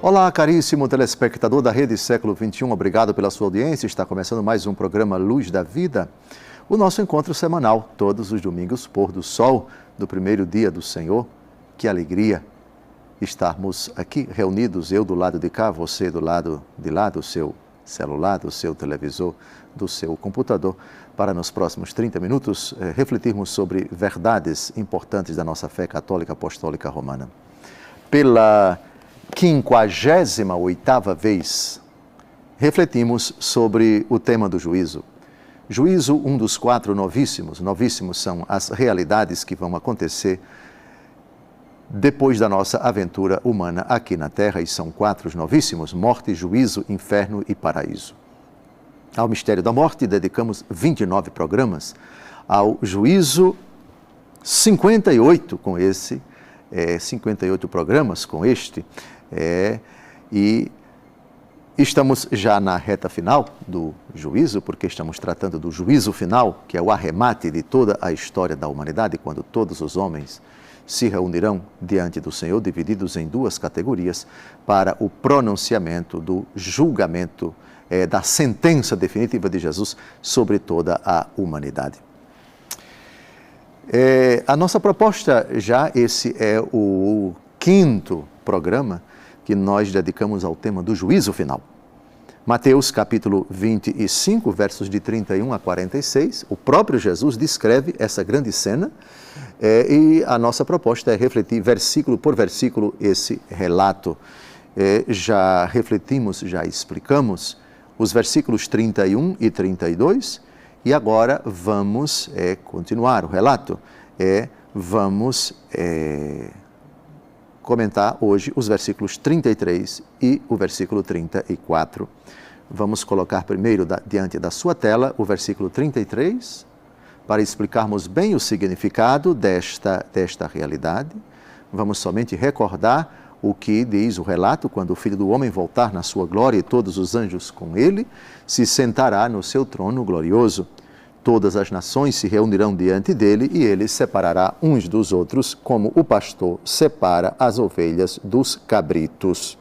Olá, caríssimo telespectador da Rede Século XXI, obrigado pela sua audiência. Está começando mais um programa Luz da Vida, o nosso encontro semanal, todos os domingos, pôr do sol do primeiro dia do Senhor. Que alegria estarmos aqui reunidos, eu do lado de cá, você do lado de lá, do seu celular, do seu televisor, do seu computador, para nos próximos 30 minutos refletirmos sobre verdades importantes da nossa fé católica apostólica romana. Pela 58ª vez, refletimos sobre o tema do juízo. Juízo, um dos 4 novíssimos. Novíssimos são as realidades que vão acontecer depois da nossa aventura humana aqui na Terra, e são 4 novíssimos: morte, juízo, inferno e paraíso. Ao mistério da morte dedicamos 29 programas, ao juízo 58 com esse, 58 programas com este, e estamos já na reta final do juízo, porque estamos tratando do juízo final, que é o arremate de toda a história da humanidade, quando todos os homens se reunirão diante do Senhor, divididos em 2 categorias, para o pronunciamento do julgamento, da sentença definitiva de Jesus sobre toda a humanidade. A nossa proposta já, esse é o 5º programa que nós dedicamos ao tema do juízo final. Mateus capítulo 25, versos de 31 a 46, o próprio Jesus descreve essa grande cena, e a nossa proposta é refletir versículo por versículo esse relato. Já refletimos, já explicamos os versículos 31 e 32, e agora vamos continuar o relato. Vamos comentar hoje os versículos 33 e o versículo 34. Vamos colocar primeiro diante da sua tela o versículo 33, para explicarmos bem o significado desta realidade. Vamos somente recordar o que diz o relato: quando o Filho do Homem voltar na sua glória e todos os anjos com ele, se sentará no seu trono glorioso. Todas as nações se reunirão diante dele e ele separará uns dos outros, como o pastor separa as ovelhas dos cabritos.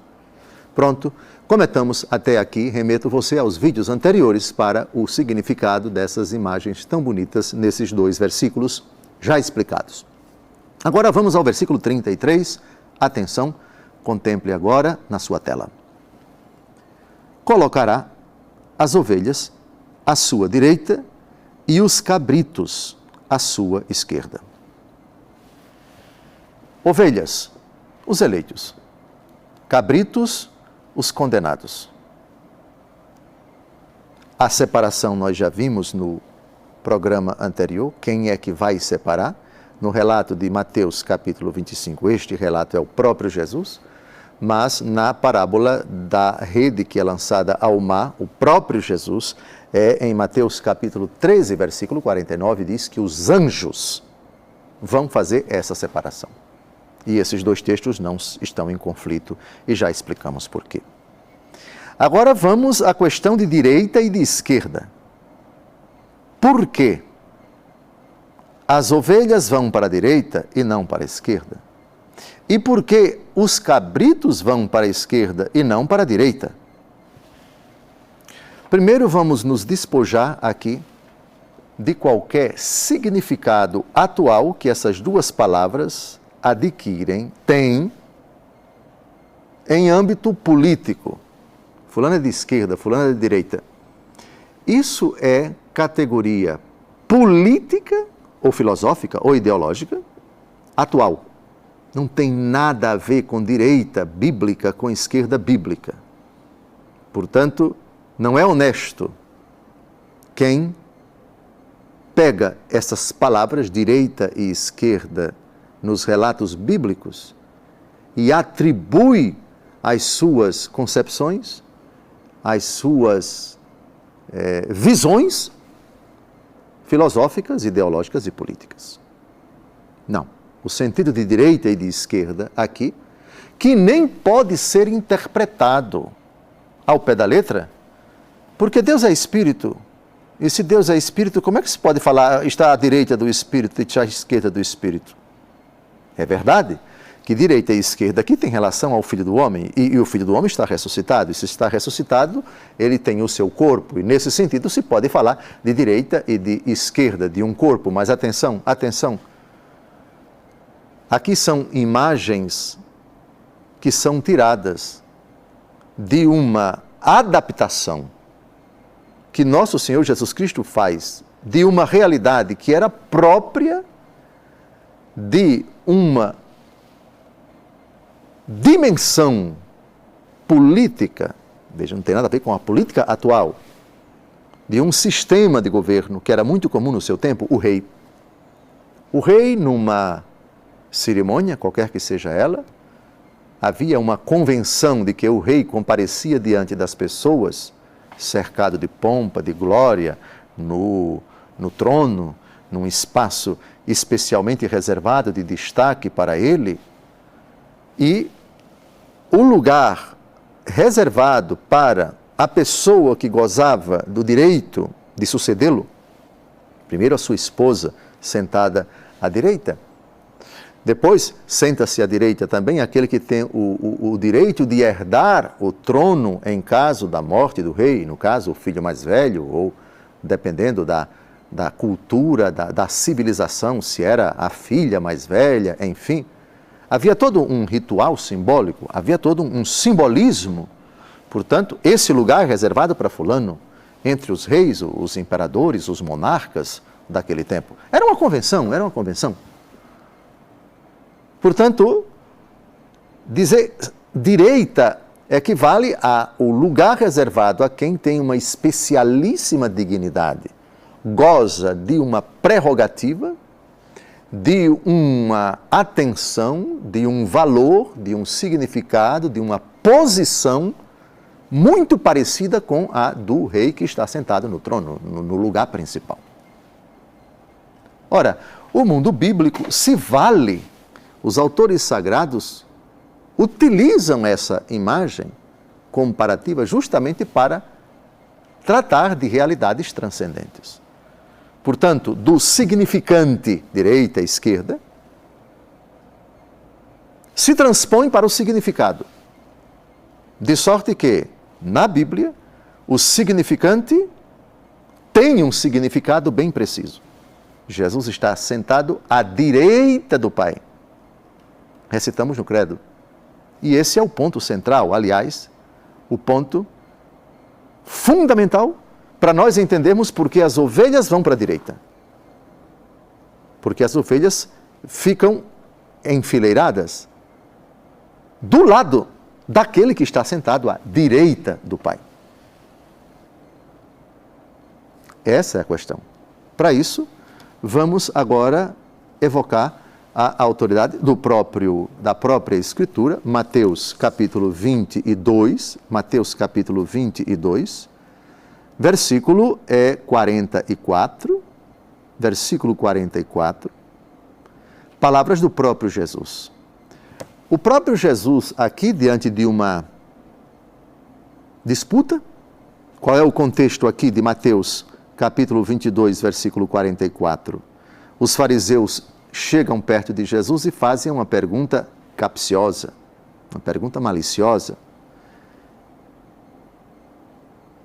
Pronto, comentamos até aqui. Remeto você aos vídeos anteriores para o significado dessas imagens tão bonitas nesses 2 versículos já explicados. Agora vamos ao versículo 33. Atenção, contemple agora na sua tela. Colocará as ovelhas à sua direita e os cabritos à sua esquerda. Ovelhas, os eleitos. Cabritos, os condenados. A separação nós já vimos no programa anterior. Quem é que vai separar? No relato de Mateus capítulo 25, este relato é o próprio Jesus, mas na parábola da rede que é lançada ao mar, o próprio Jesus, em Mateus capítulo 13, versículo 49, diz que os anjos vão fazer essa separação. E esses 2 textos não estão em conflito, e já explicamos por quê. Agora vamos à questão de direita e de esquerda. Por quê as ovelhas vão para a direita e não para a esquerda? E por que os cabritos vão para a esquerda e não para a direita? Primeiro vamos nos despojar aqui de qualquer significado atual que essas 2 palavras têm em âmbito político. Fulano é de esquerda, fulano é de direita. Isso é categoria política ou filosófica ou ideológica atual. Não tem nada a ver com direita bíblica, com esquerda bíblica. Portanto, não é honesto quem pega essas palavras, direita e esquerda, nos relatos bíblicos e atribui às suas concepções, às suas visões filosóficas, ideológicas e políticas. Não. O sentido de direita e de esquerda aqui, que nem pode ser interpretado ao pé da letra, porque Deus é Espírito. E se Deus é Espírito, como é que se pode falar está à direita do Espírito e está à esquerda do Espírito? É verdade que direita e esquerda aqui tem relação ao Filho do Homem, e o Filho do Homem está ressuscitado, e se está ressuscitado, ele tem o seu corpo, e nesse sentido se pode falar de direita e de esquerda, de um corpo, mas atenção, atenção, aqui são imagens que são tiradas de uma adaptação que nosso Senhor Jesus Cristo faz de uma realidade que era própria de uma dimensão política, veja, não tem nada a ver com a política atual, de um sistema de governo que era muito comum no seu tempo, o rei. O rei, numa cerimônia, qualquer que seja ela, havia uma convenção de que o rei comparecia diante das pessoas, cercado de pompa, de glória, no trono, num espaço especialmente reservado de destaque para ele, e o lugar reservado para a pessoa que gozava do direito de sucedê-lo, primeiro a sua esposa sentada à direita, depois senta-se à direita também aquele que tem o direito de herdar o trono em caso da morte do rei, no caso o filho mais velho, ou dependendo da cultura, da civilização, se era a filha mais velha, enfim. Havia todo um ritual simbólico, havia todo um simbolismo. Portanto, esse lugar reservado para fulano, entre os reis, os imperadores, os monarcas daquele tempo. Era uma convenção, era uma convenção. Portanto, dizer direita equivale ao lugar reservado a quem tem uma especialíssima dignidade, goza de uma prerrogativa, de uma atenção, de um valor, de um significado, de uma posição muito parecida com a do rei que está sentado no trono, no lugar principal. Ora, o mundo bíblico se vale, os autores sagrados utilizam essa imagem comparativa justamente para tratar de realidades transcendentes. Portanto, do significante direita e esquerda, se transpõe para o significado. De sorte que, na Bíblia, o significante tem um significado bem preciso. Jesus está sentado à direita do Pai. Recitamos no credo. E esse é o ponto central, aliás, o ponto fundamental para nós entendermos por que as ovelhas vão para a direita. Porque as ovelhas ficam enfileiradas do lado daquele que está sentado à direita do Pai. Essa é a questão. Para isso, vamos agora evocar a autoridade da própria Escritura, Mateus capítulo 22, versículo 44, palavras do próprio Jesus. O próprio Jesus, aqui diante de uma disputa, qual é o contexto aqui de Mateus capítulo 22, versículo 44? Os fariseus chegam perto de Jesus e fazem uma pergunta capciosa, uma pergunta maliciosa.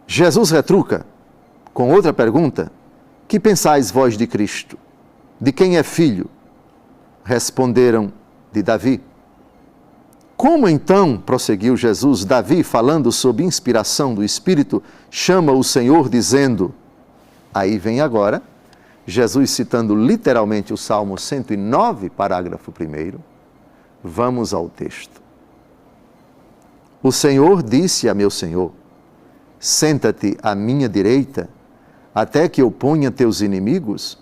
Jesus retruca com outra pergunta: que pensais vós de Cristo? De quem é filho? Responderam: de Davi. Como então, prosseguiu Jesus, Davi, falando sob inspiração do Espírito, chama o Senhor dizendo... Aí vem agora Jesus citando literalmente o Salmo 109, parágrafo 1º. Vamos ao texto. O Senhor disse a meu Senhor: senta-te à minha direita, até que eu ponha teus inimigos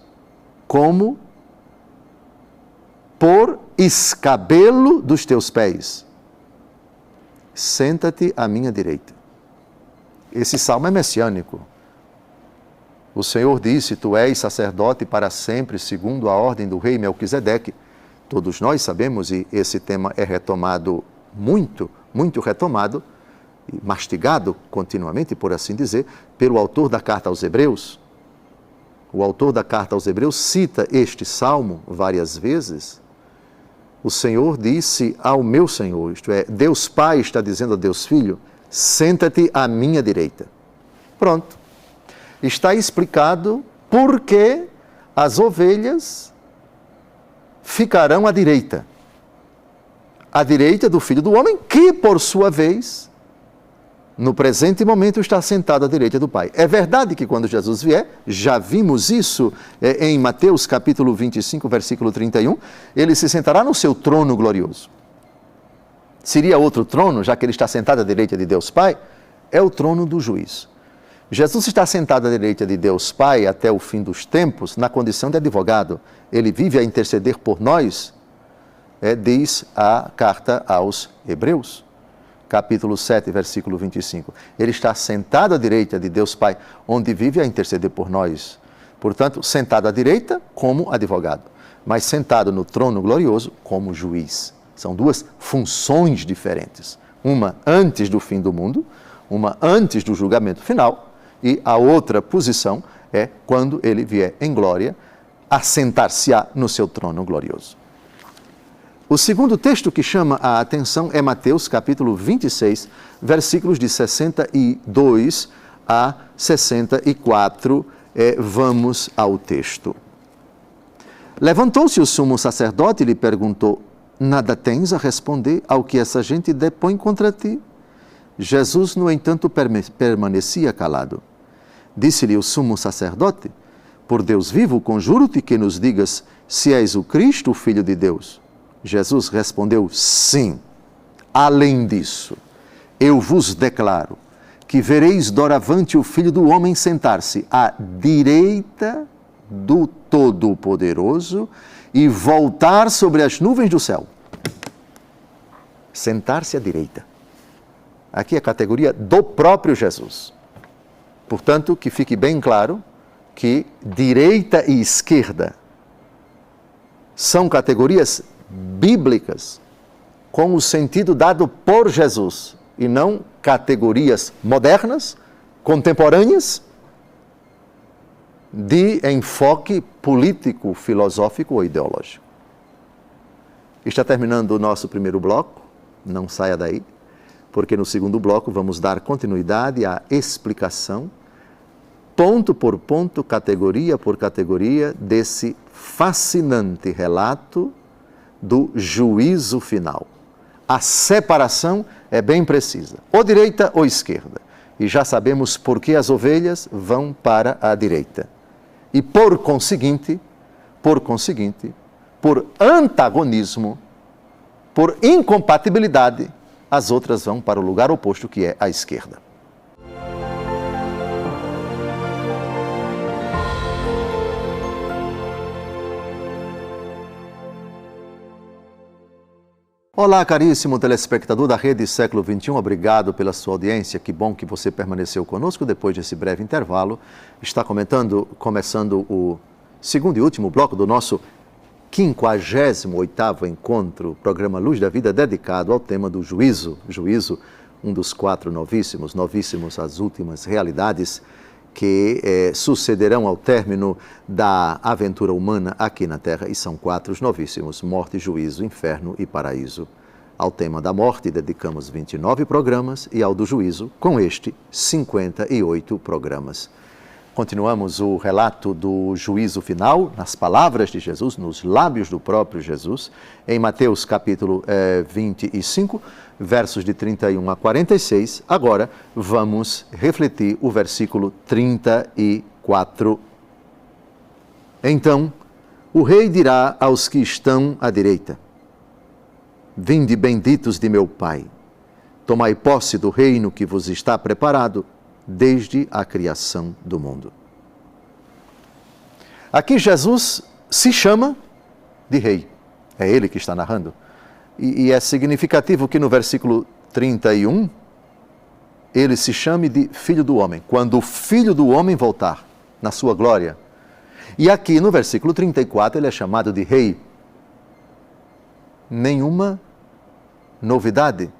como por escabelo dos teus pés. Senta-te à minha direita. Esse salmo é messiânico. O Senhor disse: tu és sacerdote para sempre, segundo a ordem do rei Melquisedeque. Todos nós sabemos, e esse tema é retomado muito retomado, e mastigado continuamente, por assim dizer, pelo autor da carta aos Hebreus. O autor da carta aos Hebreus cita este salmo várias vezes, O Senhor disse ao meu Senhor, isto é, Deus Pai está dizendo a Deus Filho, senta-te à minha direita. Pronto. Está explicado por que as ovelhas ficarão à direita do Filho do Homem, que, por sua vez, no presente momento está sentado à direita do Pai. É verdade que quando Jesus vier, já vimos isso em Mateus capítulo 25, versículo 31, ele se sentará no seu trono glorioso. Seria outro trono, já que ele está sentado à direita de Deus Pai? É o trono do juízo. Jesus está sentado à direita de Deus Pai até o fim dos tempos, na condição de advogado. Ele vive a interceder por nós, diz a carta aos Hebreus, capítulo 7, versículo 25. Ele está sentado à direita de Deus Pai, onde vive a interceder por nós. Portanto, sentado à direita como advogado, mas sentado no trono glorioso como juiz. São duas funções diferentes. Uma antes do fim do mundo, uma antes do julgamento final, e a outra posição é quando ele vier em glória, assentar-se-á no seu trono glorioso. O segundo texto que chama a atenção é Mateus capítulo 26, versículos de 62 a 64. Vamos ao texto. Levantou-se o sumo sacerdote e lhe perguntou, nada tens a responder ao que essa gente depõe contra ti? Jesus, no entanto, permanecia calado. Disse-lhe o sumo sacerdote, por Deus vivo, conjuro-te que nos digas se és o Cristo, o Filho de Deus. Jesus respondeu, sim. Além disso, eu vos declaro que vereis doravante o Filho do Homem sentar-se à direita do Todo-Poderoso e voltar sobre as nuvens do céu. Sentar-se à direita. Aqui é a categoria do próprio Jesus. Portanto, que fique bem claro que direita e esquerda são categorias bíblicas com o sentido dado por Jesus e não categorias modernas, contemporâneas, de enfoque político, filosófico ou ideológico. Está terminando o nosso primeiro bloco, não saia daí, porque no segundo bloco vamos dar continuidade à explicação, ponto por ponto, categoria por categoria, desse fascinante relato do juízo final. A separação é bem precisa, ou direita ou esquerda. E já sabemos por que as ovelhas vão para a direita. E por conseguinte, por antagonismo, por incompatibilidade, as outras vão para o lugar oposto, que é a esquerda. Olá, caríssimo telespectador da Rede Século XXI, obrigado pela sua audiência, que bom que você permaneceu conosco depois desse breve intervalo. Está começando o segundo e último bloco do nosso 58º encontro, programa Luz da Vida, dedicado ao tema do juízo. Juízo, um dos 4 novíssimos às últimas realidades que sucederão ao término da aventura humana aqui na Terra, e são 4 os novíssimos: morte, juízo, inferno e paraíso. Ao tema da morte dedicamos 29 programas e ao do juízo, com este, 58 programas. Continuamos o relato do juízo final, nas palavras de Jesus, nos lábios do próprio Jesus, em Mateus capítulo 25, versos de 31 a 46. Agora vamos refletir o versículo 34. Então, o rei dirá aos que estão à direita: vinde benditos de meu Pai, tomai posse do reino que vos está preparado desde a criação do mundo. Aqui Jesus se chama de rei. É ele que está narrando. E é significativo que no versículo 31, ele se chame de Filho do Homem, quando o Filho do Homem voltar na sua glória. E aqui no versículo 34, ele é chamado de rei. Nenhuma novidade,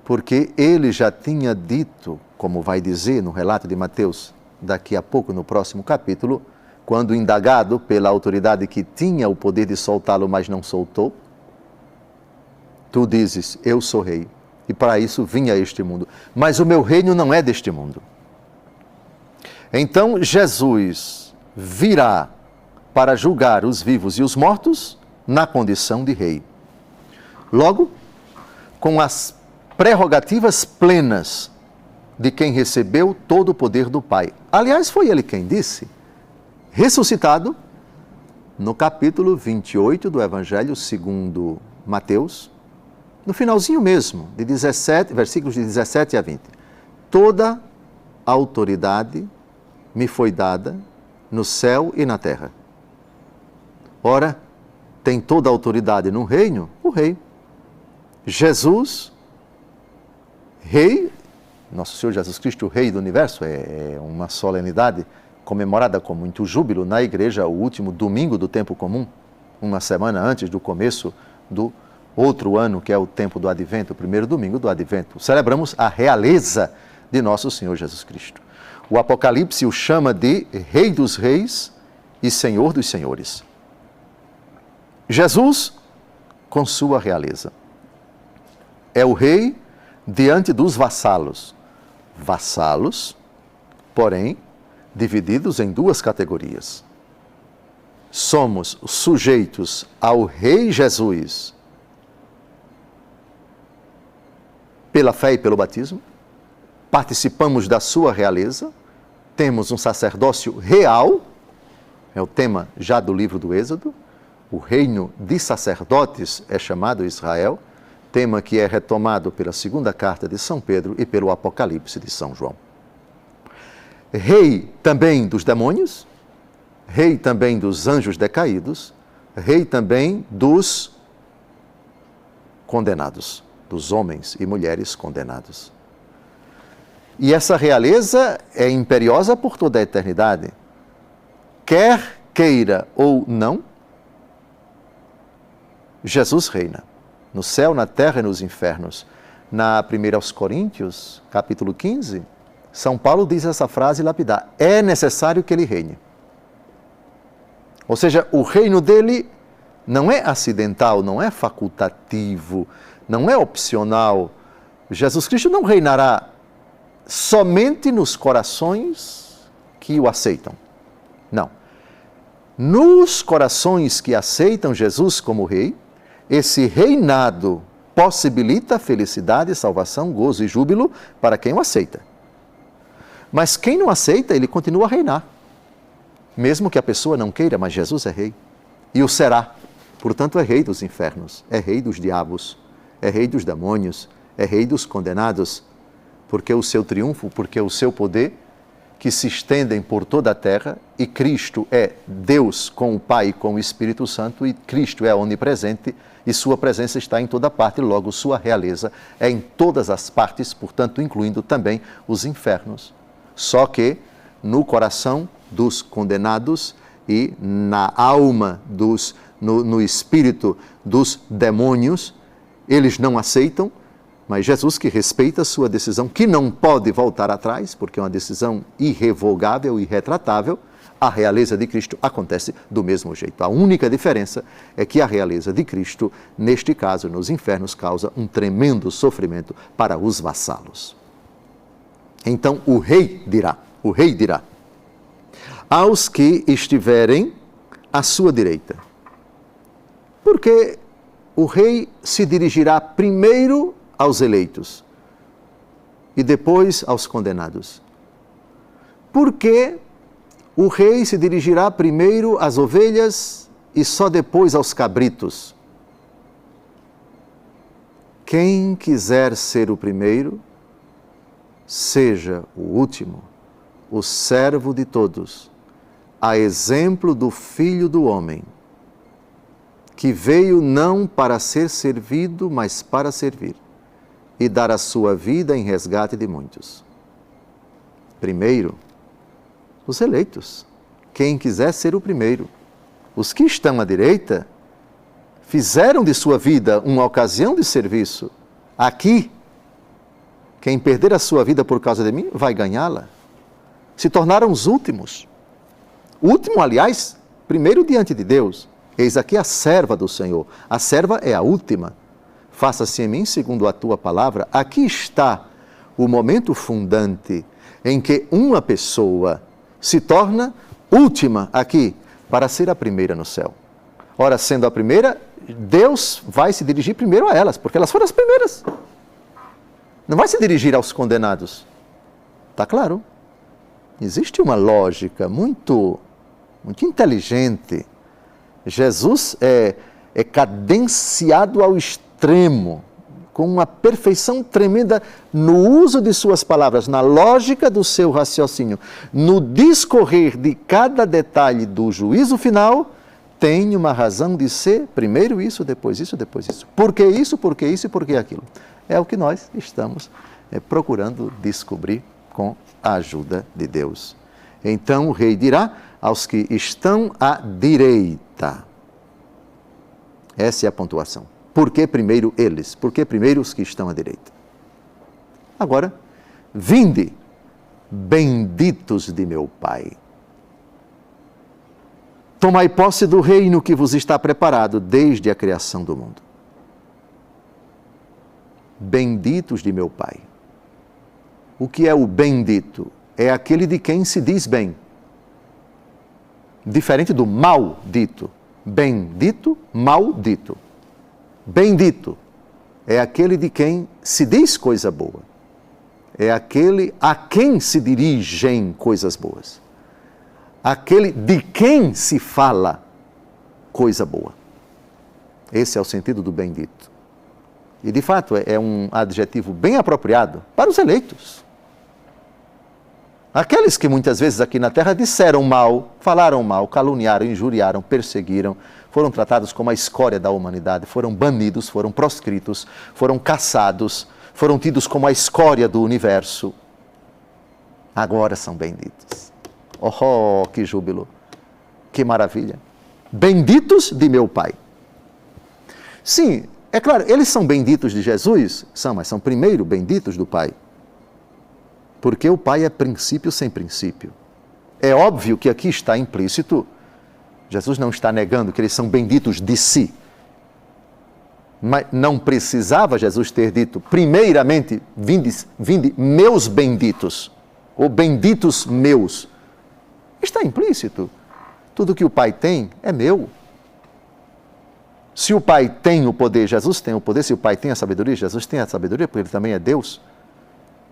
porque ele já tinha dito, como vai dizer no relato de Mateus, daqui a pouco no próximo capítulo, quando indagado pela autoridade que tinha o poder de soltá-lo, mas não soltou, Tu dizes, eu sou rei, e para isso vim a este mundo. Mas o meu reino não é deste mundo. Então Jesus virá para julgar os vivos e os mortos na condição de rei. Logo, com as prerrogativas plenas de quem recebeu todo o poder do Pai. Aliás, foi ele quem disse, ressuscitado, no capítulo 28 do Evangelho segundo Mateus, no finalzinho mesmo, de 17, versículos de 17 a 20. Toda a autoridade me foi dada no céu e na terra. Ora, tem toda a autoridade no reino, o rei. Jesus, rei, nosso Senhor Jesus Cristo, o rei do universo, é uma solenidade comemorada com muito júbilo na igreja, o último domingo do tempo comum, uma semana antes do começo do outro ano, que é o tempo do Advento, o primeiro domingo do Advento. Celebramos a realeza de nosso Senhor Jesus Cristo. O Apocalipse o chama de Rei dos Reis e Senhor dos Senhores. Jesus, com sua realeza, é o rei diante dos vassalos. Vassalos, porém, divididos em duas categorias. Somos sujeitos ao Rei Jesus pela fé e pelo batismo, participamos da sua realeza, temos um sacerdócio real, é o tema já do livro do Êxodo, o reino de sacerdotes é chamado Israel, tema que é retomado pela segunda carta de São Pedro e pelo Apocalipse de São João. Rei também dos demônios, rei também dos anjos decaídos, rei também dos condenados, dos homens e mulheres condenados. E essa realeza é imperiosa por toda a eternidade. Quer queira ou não, Jesus reina. No céu, na terra e nos infernos. Na 1 aos Coríntios, capítulo 15, São Paulo diz essa frase lapidar: é necessário que ele reine. Ou seja, o reino dele não é acidental, não é facultativo, não é opcional. Jesus Cristo não reinará somente nos corações que o aceitam. Não. Nos corações que aceitam Jesus como rei, esse reinado possibilita felicidade, salvação, gozo e júbilo para quem o aceita. Mas quem não aceita, ele continua a reinar. Mesmo que a pessoa não queira, mas Jesus é rei. E o será. Portanto, é rei dos infernos, é rei dos diabos, é rei dos demônios, é rei dos condenados, porque o seu triunfo, porque o seu poder, que se estendem por toda a terra, e Cristo é Deus com o Pai e com o Espírito Santo, e Cristo é onipresente, e sua presença está em toda parte, logo sua realeza é em todas as partes, portanto, incluindo também os infernos. Só que no coração dos condenados e na alma no espírito dos demônios, eles não aceitam, mas Jesus, que respeita a sua decisão, que não pode voltar atrás, porque é uma decisão irrevogável e irretratável, a realeza de Cristo acontece do mesmo jeito. A única diferença é que a realeza de Cristo, neste caso, nos infernos, causa um tremendo sofrimento para os vassalos. Então o rei dirá, aos que estiverem à sua direita. Porque o rei se dirigirá primeiro aos eleitos e depois aos condenados. Porque o rei se dirigirá primeiro às ovelhas e só depois aos cabritos. Quem quiser ser o primeiro, seja o último, o servo de todos, a exemplo do Filho do Homem, que veio não para ser servido, mas para servir, e dar a sua vida em resgate de muitos. Primeiro, os eleitos, quem quiser ser o primeiro. Os que estão à direita fizeram de sua vida uma ocasião de serviço. Aqui, quem perder a sua vida por causa de mim, vai ganhá-la. Se tornaram os últimos. O último, aliás, primeiro diante de Deus. Eis aqui a serva do Senhor. A serva é a última. faça-se em mim segundo a tua palavra. Aqui está o momento fundante em que uma pessoa se torna última aqui para ser a primeira no céu. Ora, sendo a primeira, Deus vai se dirigir primeiro a elas, porque elas foram as primeiras. Não vai se dirigir aos condenados. Está claro? Existe uma lógica muito inteligente. Jesus é cadenciado ao extremo, com uma perfeição tremenda no uso de suas palavras, na lógica do seu raciocínio, no discorrer de cada detalhe do juízo final, tem uma razão de ser, primeiro isso, depois isso, depois isso. Por que isso, por que isso e por que aquilo? É o que nós estamos procurando descobrir com a ajuda de Deus. Então o rei dirá aos que estão à direita. Essa é a pontuação. Por que primeiro eles? Por que primeiro os que estão à direita? Agora, vinde, benditos de meu Pai. Tomai posse do reino que vos está preparado desde a criação do mundo. Benditos de meu Pai. O que é o bendito? É aquele de quem se diz bem. Diferente do maldito. Bendito, maldito. Bendito é aquele de quem se diz coisa boa. É aquele a quem se dirigem coisas boas. Aquele de quem se fala coisa boa. Esse é o sentido do bendito. E, de fato, é um adjetivo bem apropriado para os eleitos. Aqueles que muitas vezes aqui na terra disseram mal, falaram mal, caluniaram, injuriaram, perseguiram, foram tratados como a escória da humanidade, foram banidos, foram proscritos, foram caçados, foram tidos como a escória do universo. Agora são benditos. Oh, que júbilo, que maravilha. Benditos de meu Pai. Sim, é claro, eles são benditos de Jesus? São, mas são primeiro benditos do Pai. Porque o Pai é princípio sem princípio. É óbvio que aqui está implícito, Jesus não está negando que eles são benditos de si. Mas não precisava Jesus ter dito, primeiramente, vinde meus benditos, ou benditos meus. Está implícito. Tudo que o Pai tem é meu. Se o Pai tem o poder, Jesus tem o poder. Se o Pai tem a sabedoria, Jesus tem a sabedoria, porque Ele também é Deus.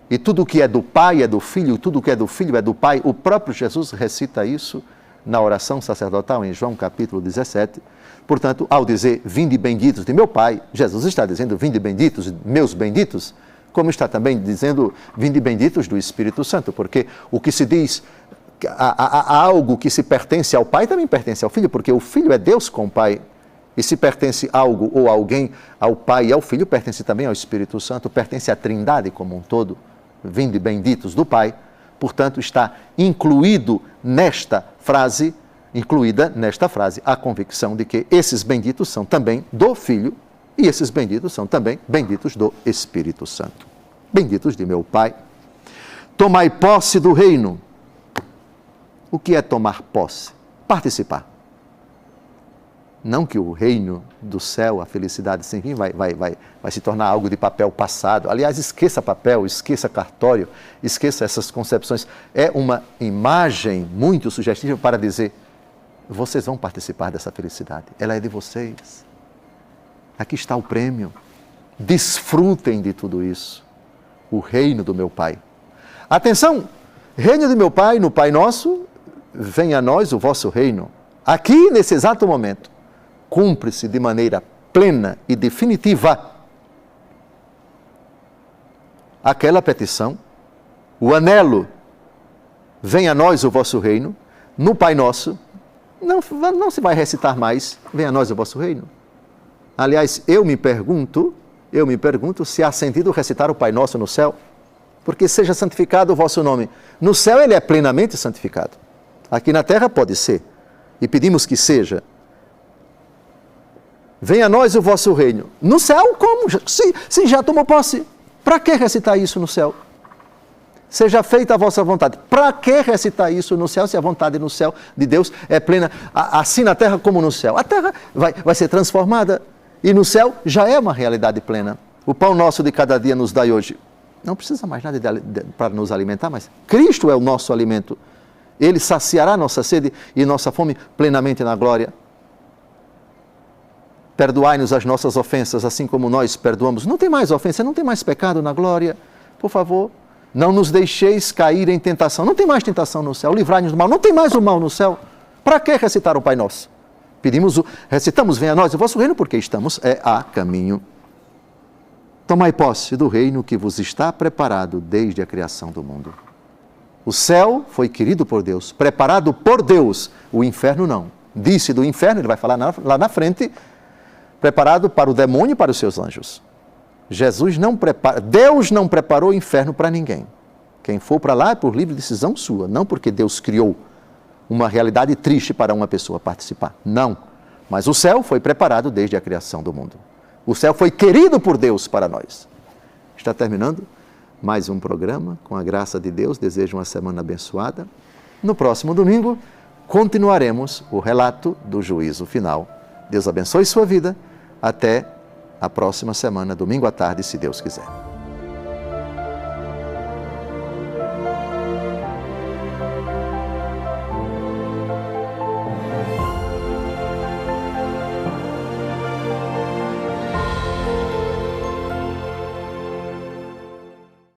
E tudo que é do Pai é do Filho, tudo que é do Filho é do Pai. O próprio Jesus recita isso na oração sacerdotal em João capítulo 17. Portanto, ao dizer, vinde benditos de meu Pai, Jesus está dizendo, vinde benditos, meus benditos, como está também dizendo, vinde benditos do Espírito Santo, porque o que se diz, há algo que se pertence ao Pai, também pertence ao Filho, porque o Filho é Deus com o Pai. E se pertence algo ou alguém ao Pai e ao Filho, pertence também ao Espírito Santo, pertence à Trindade como um todo. Vinde benditos do Pai, portanto está incluída nesta frase a convicção de que esses benditos são também do Filho e esses benditos são também benditos do Espírito Santo. Benditos de meu Pai. Tomai posse do reino. O que é tomar posse? Participar. Não que o reino do céu, a felicidade sem fim, vai se tornar algo de papel passado. Aliás, esqueça papel, esqueça cartório, esqueça essas concepções. É uma imagem muito sugestiva para dizer, vocês vão participar dessa felicidade. Ela é de vocês. Aqui está o prêmio. Desfrutem de tudo isso. O reino do meu Pai. Atenção! Reino do meu Pai, no Pai Nosso, venha a nós o vosso reino. Aqui, nesse exato momento, cumpre-se de maneira plena e definitiva aquela petição, o anelo, venha a nós o vosso reino, no Pai Nosso, não se vai recitar mais, venha a nós o vosso reino. Aliás, eu me pergunto se há sentido recitar o Pai Nosso no céu, porque seja santificado o vosso nome. No céu ele é plenamente santificado. Aqui na terra pode ser, e pedimos que seja. Venha a nós o vosso reino. No céu, como? Se já tomou posse, para que recitar isso no céu? Seja feita a vossa vontade. Para que recitar isso no céu, se a vontade no céu de Deus é plena, assim na terra como no céu? A terra vai ser transformada E no céu já é uma realidade plena. O pão nosso de cada dia nos dai hoje. Não precisa mais nada para nos alimentar, mas Cristo é o nosso alimento. Ele saciará nossa sede e nossa fome plenamente na glória. Perdoai-nos as nossas ofensas, assim como nós perdoamos. Não tem mais ofensa, não tem mais pecado na glória. Por favor, não nos deixeis cair em tentação. Não tem mais tentação no céu. Livrai-nos do mal. Não tem mais o mal no céu. Para que recitar o Pai Nosso? Recitamos, venha a nós o vosso reino, porque estamos a caminho. Tomai posse do reino que vos está preparado desde a criação do mundo. O céu foi querido por Deus, preparado por Deus. O inferno não. Disse do inferno, ele vai falar lá na frente, preparado para o demônio e para os seus anjos. Deus não preparou o inferno para ninguém. Quem for para lá é por livre decisão sua, não porque Deus criou uma realidade triste para uma pessoa participar. Não. Mas o céu foi preparado desde a criação do mundo. O céu foi querido por Deus para nós. Está terminando mais um programa. Com a graça de Deus, desejo uma semana abençoada. No próximo domingo, continuaremos o relato do juízo final. Deus abençoe sua vida. Até a próxima semana, domingo à tarde, se Deus quiser.